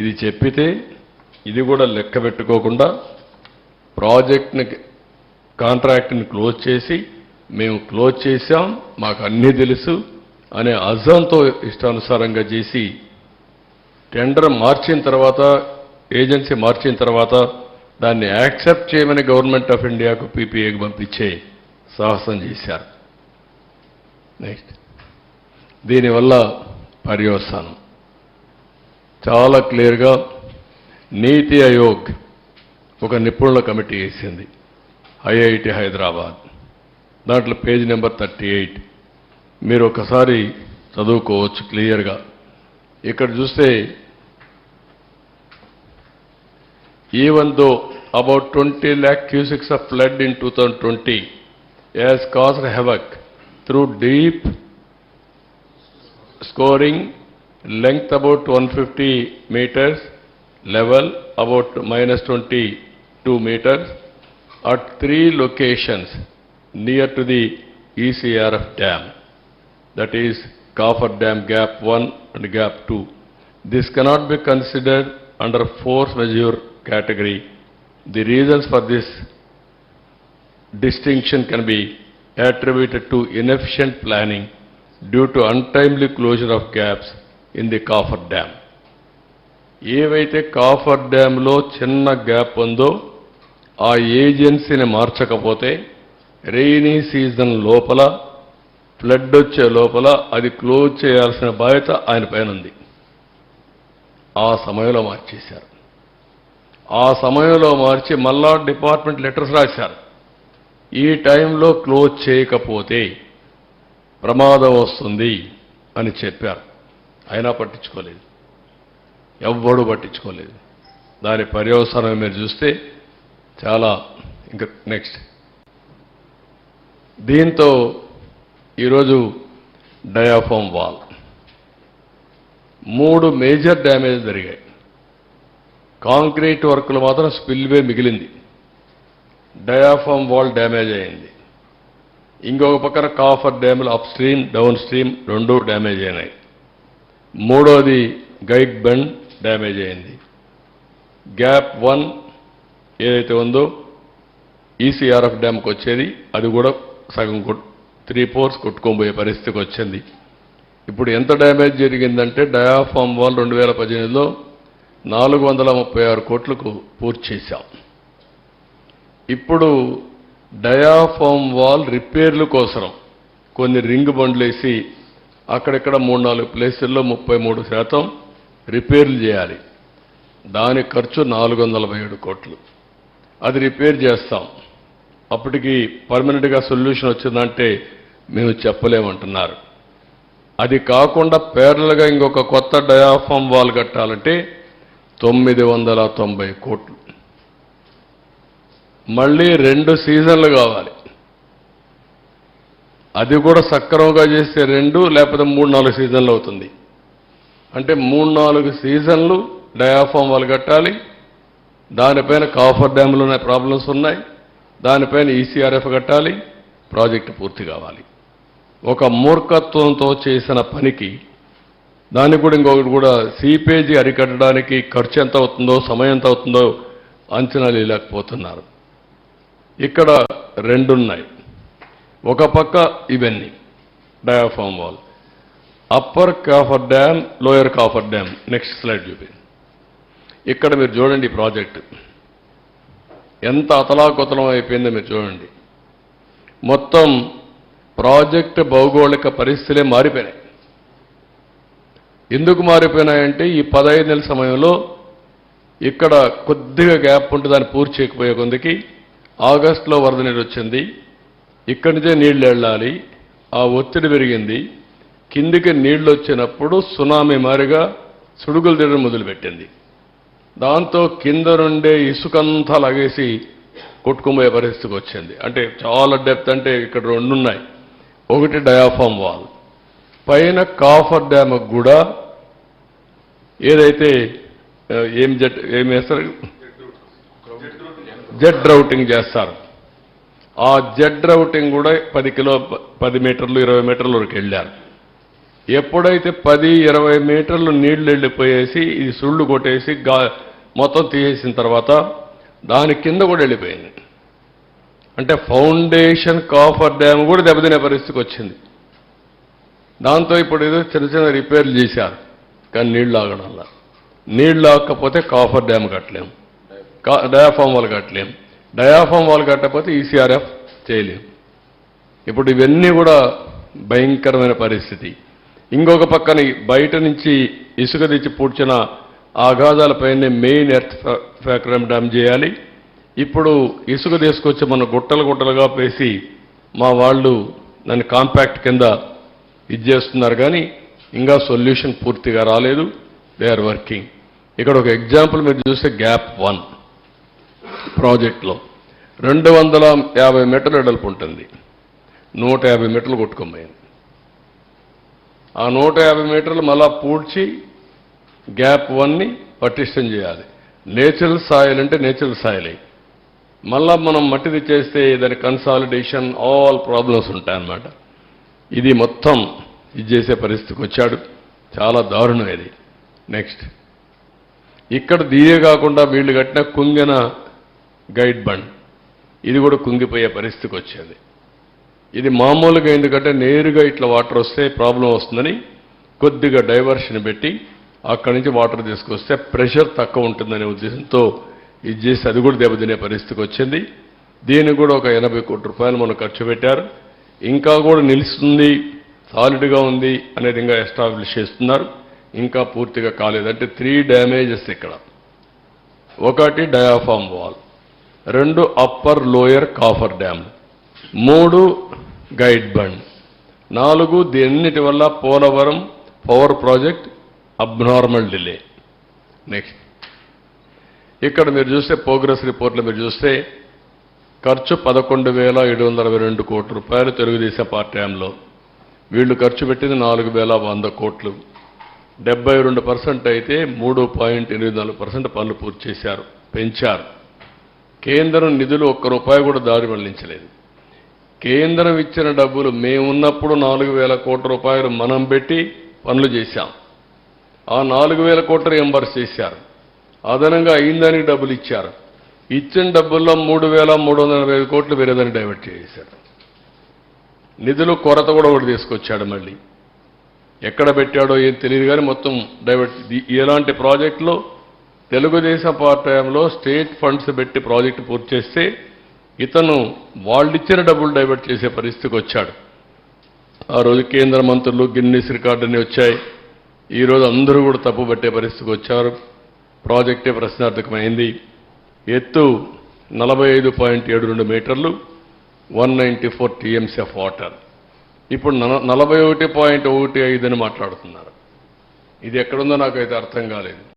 ఇది చెప్పితే ఇది కూడా లెక్క పెట్టుకోకుండా ప్రాజెక్ట్ని కాంట్రాక్ట్ని క్లోజ్ చేసి మేము క్లోజ్ చేశాం మాకు అన్నీ తెలుసు అనే అజంతో ఇష్టానుసారంగా చేసి టెండర్ మార్చిన తర్వాత ఏజెన్సీ మార్చిన తర్వాత దాన్ని యాక్సెప్ట్ చేయమని గవర్నమెంట్ ఆఫ్ ఇండియాకు పీపీఏకి పంపించే సాహసం చేశారు. నెక్స్ట్ దీనివల్ల పర్యవసానం చాలా క్లియర్గా నీతి ఆయోగ్ ఒక నిపుణుల కమిటీ వేసింది ఐఐటి హైదరాబాద్. దాంట్లో పేజ్ నెంబర్ 38 మీరు ఒకసారి చదువుకోవచ్చు క్లియర్గా. ఇక్కడ చూస్తే even though about 20 lakh cusics of flood in 2020 has caused havoc through deep scoring, length about 150 meters, level about -22 meters at 3 locations near to the ECRF dam, that is Coffer Dam Gap 1 and Gap 2. This cannot be considered under force majeure category. The reasons for this distinction can be attributed to inefficient planning due to untimely closure of gaps in the Coffer Dam. ఏవైతే copper డ్యాంలో చిన్న gap ఉందో ఆ ఏజెన్సీని మార్చకపోతే rainy season లోపల flood వచ్చే లోపల అది close చేయాల్సిన బాధ్యత ఆయన పైన ఉంది. ఆ సమయంలో మార్చేశారు. ఆ సమయంలో మార్చి మళ్ళా డిపార్ట్మెంట్ లెటర్స్ రాశారు. ఈ టైంలో క్లోజ్ చేయకపోతే ప్రమాదం వస్తుంది అని చెప్పారు. అయినా పట్టించుకోలేదు, ఎవ్వడూ పట్టించుకోలేదు. దాని పర్యవసానం మీరు చూస్తే చాలా ఇంకా నెక్స్ట్ దీంతో ఈరోజు డయాఫామ్ వాల్ 3 మేజర్ డ్యామేజ్ జరిగాయి. కాంక్రీట్ వర్క్లు మాత్రం స్పిల్వే మిగిలింది, డయాఫామ్ వాల్ డ్యామేజ్ అయింది. ఇంకొక పక్కన కాఫర్ డ్యాములు up stream down stream 2 damage అయినాయి. మూడోది గైడ్ బెండ్ డ్యామేజ్ అయింది. గ్యాప్ 1 ఏదైతే ఉందో ఈసీఆర్ఎఫ్ డ్యామ్కి వచ్చేది అది కూడా సగం 3/4 కొట్టుకోబోయే పరిస్థితికి వచ్చింది. ఇప్పుడు ఎంత డ్యామేజ్ జరిగిందంటే డయాఫామ్ వాల్ 2018లో 436 కోట్లకు పూర్తి చేశాం. ఇప్పుడు డయాఫామ్ వాల్ రిపేర్ల కోసం కొన్ని రింగ్ బండ్లు వేసి అక్కడెక్కడ 3-4 ప్లేసుల్లో 33% రిపేర్లు చేయాలి. దాని ఖర్చు 447 కోట్లు. అది రిపేర్ చేస్తాం. అప్పటికి పర్మనెంట్గా సొల్యూషన్ వచ్చిందంటే మేము చెప్పలేమంటున్నారు. అది కాకుండా పేర్లుగా ఇంకొక కొత్త డయాఫామ్ వాల్ కట్టాలంటే 990 కోట్లు. మళ్ళీ 2 సీజన్లు కావాలి. అది కూడా సక్రమంగా చేస్తే 2 లేకపోతే 3-4 సీజన్లు అవుతుంది. అంటే 3-4 సీజన్లు డయాఫామ్ వాల్ కట్టాలి. దానిపైన కాఫర్ డ్యాములోనే ప్రాబ్లమ్స్ ఉన్నాయి. దానిపైన ఈసీఆర్ఎఫ్ కట్టాలి. ప్రాజెక్టు పూర్తి కావాలి. ఒక మూర్ఖత్వంతో చేసిన పనికి దానికి కూడా ఇంకొకటి కూడా సీపేజీ అరికట్టడానికి ఖర్చు ఎంత అవుతుందో సమయం ఎంత అవుతుందో అంచనా లేకపోతున్నారు. ఇక్కడ 2 ఉన్నాయి. ఒక పక్క ఇవన్నీ diaphragm wall, upper coffer dam, lower coffer dam. Next slide చూపి. ఇక్కడ మీరు చూడండి ఈ ప్రాజెక్టు ఎంత అతలాకుతలం అయిపోయిందో మీరు చూడండి. మొత్తం ప్రాజెక్టు భౌగోళిక పరిస్థితులే మారిపోయినాయి. ఎందుకు మారిపోయినాయంటే ఈ 15 నెలల సమయంలో ఇక్కడ కొద్దిగా గ్యాప్ ఉంటే దాన్ని పూర్తి చేయకపోయే కొందికి ఆగస్టులో వరద నీరు వచ్చింది. ఇక్కడి నుంచే నీళ్లు వెళ్ళాలి. ఆ ఒత్తిడి పెరిగింది. కిందికి నీళ్లు వచ్చినప్పుడు సునామీ మారిగా సుడుగులు తిరగడం మొదలుపెట్టింది. దాంతో కింద నుండే ఇసుకంతా లాగేసి కొట్టుకుపోయే పరిస్థితికి వచ్చింది. అంటే చాలా డెప్త్. అంటే ఇక్కడ 2 ఉన్నాయి. ఒకటి డయాఫామ్ వాల్, పైన కాఫర్ డ్యామ్ కూడా ఏదైతే ఏం వేస్తారు, జెడ్ రౌటింగ్ చేస్తారు. ఆ జెడ్ రౌటింగ్ కూడా 10 మీటర్లు 20 మీటర్ల వరకు వెళ్ళారు. ఎప్పుడైతే 10-20 మీటర్లు నీళ్లు వెళ్ళిపోయేసి ఇది సుళ్ళు కొట్టేసి మొత్తం తీసేసిన తర్వాత దాని కింద కూడా వెళ్ళిపోయింది. అంటే ఫౌండేషన్ కాఫర్ డ్యామ్ కూడా దెబ్బతినే పరిస్థితికి వచ్చింది. దాంతో ఇప్పుడు ఏదో చిన్న చిన్న రిపేర్లు చేశారు, కానీ నీళ్లు ఆగడంలా. నీళ్లు ఆగకపోతే కాఫర్ డ్యామ్ కట్టలేం, డయాఫామ్ వాల్ కట్టలేం, డయాఫామ్ వాల్ కట్టకపోతే ఈసీఆర్ఎఫ్ చేయలేం. ఇప్పుడు ఇవన్నీ కూడా భయంకరమైన పరిస్థితి. ఇంకొక పక్కన బయట నుంచి ఇసుక తెచ్చి పూడ్చిన ఆఘాతాలపైనే మెయిన్ ఎర్త్ ఫ్యాక్టరీ డ్యామ్ చేయాలి. ఇప్పుడు ఇసుక తీసుకొచ్చి మన గుట్టలు గుట్టలుగా పేసి మా వాళ్ళు దాన్ని కాంపాక్ట్ కింద చేస్తున్నారు, కానీ ఇంకా సొల్యూషన్ పూర్తిగా రాలేదు. They are working. ఇక్కడ ఒక ఎగ్జాంపుల్ మీరు చూస్తే గ్యాప్ 1 ప్రాజెక్ట్లో 250 మీటర్లు వెడల్పు ఉంటుంది, 150 మీటర్లు కొట్టుకోబోయింది. ఆ 150 మీటర్లు మళ్ళా పూడ్చి గ్యాప్ 1ని పటిష్టం చేయాలి. నేచురల్ సాయిల్ అంటే నేచురల్ సాయిల్ మళ్ళా మనం మట్టి తెచ్చేస్తే దాని కన్సాలిడేషన్ ఆల్ ప్రాబ్లమ్స్ ఉంటాయన్నమాట. ఇది మొత్తం ఇది చేసే పరిస్థితికి వచ్చాడు. చాలా దారుణం ఇది. నెక్స్ట్ ఇక్కడ దీయే కాకుండా వీళ్ళు కట్టిన కుంగిన గైడ్ బండ్ ఇది కూడా కుంగిపోయే పరిస్థితికి వచ్చేది. ఇది మామూలుగా ఎందుకంటే నేరుగా ఇట్లా వాటర్ వస్తే ప్రాబ్లం వస్తుందని కొద్దిగా డైవర్షన్ పెట్టి అక్కడి నుంచి వాటర్ తీసుకొస్తే ప్రెషర్ తక్కువ ఉంటుందనే ఉద్దేశంతో ఇది చేసి అది కూడా దెబ్బతినే పరిస్థితికి వచ్చింది. దీనికి కూడా ఒక 80 కోట్ల రూపాయలు మనం ఖర్చు పెట్టారు. ఇంకా కూడా నిలుస్తుంది, సాలిడ్గా ఉంది అనేది ఇంకా ఎస్టాబ్లిష్ చేస్తున్నారు. ఇంకా పూర్తిగా కాలేదు. అంటే 3 డ్యామేజెస్ ఇక్కడ. 1 diaphragm wall, 2 upper lower coffer dam, 3 guide bund, 4 దీన్నిటి వల్ల Polavaram power project abnormal delay. Next ఇక్కడ మీరు చూస్తే ప్రోగ్రెస్ రిపోర్ట్లో మీరు చూస్తే ఖర్చు 11,722 కోట్ల రూపాయలు తెలుగుదేశం పార్టీ హయాంలో. వీళ్ళు ఖర్చు పెట్టింది 4,100 కోట్లు. 72% అయితే 3.84% పనులు పూర్తి చేశారు, పెంచారు. కేంద్రం నిధులు ఒక్క రూపాయి కూడా దారి మళ్లించలేదు. కేంద్రం ఇచ్చిన డబ్బులు మేమున్నప్పుడు 4,000 కోట్ల రూపాయలు మనం పెట్టి పనులు చేశాం. ఆ 4,000 కోట్లు రియంబర్స్ చేశారు. అదనంగా అయిందానికి డబ్బులు ఇచ్చారు. ఇచ్చిన డబ్బుల్లో 3,345 కోట్లు వేరేదాన్ని డైవర్ట్ చేశారు. నిధులు కొరత కూడా ఒకటి తీసుకొచ్చాడు. మళ్ళీ ఎక్కడ పెట్టాడో ఏం తెలియదు, కానీ మొత్తం డైవర్ట్. ఇలాంటి ప్రాజెక్టులో తెలుగుదేశం పార్టీ హయాంలో స్టేట్ ఫండ్స్ పెట్టి ప్రాజెక్టు పూర్తి చేస్తే ఇతను వాళ్ళిచ్చిన డబ్బులు డైవర్ట్ చేసే పరిస్థితికి వచ్చాడు. ఆ రోజు కేంద్ర మంత్రులు గిన్నీస్ రికార్డుని వచ్చాయి. ఈరోజు అందరూ కూడా తప్పు పట్టే పరిస్థితికి వచ్చారు. ప్రాజెక్టే ప్రశ్నార్థకమైంది. ఎత్తు 45.72 మీటర్లు, 194 టీఎంసీ ఆఫ్ వాటర్. ఇప్పుడు 41.15 అని మాట్లాడుతున్నారు. ఇది ఎక్కడుందో నాకైతే అర్థం కాలేదు.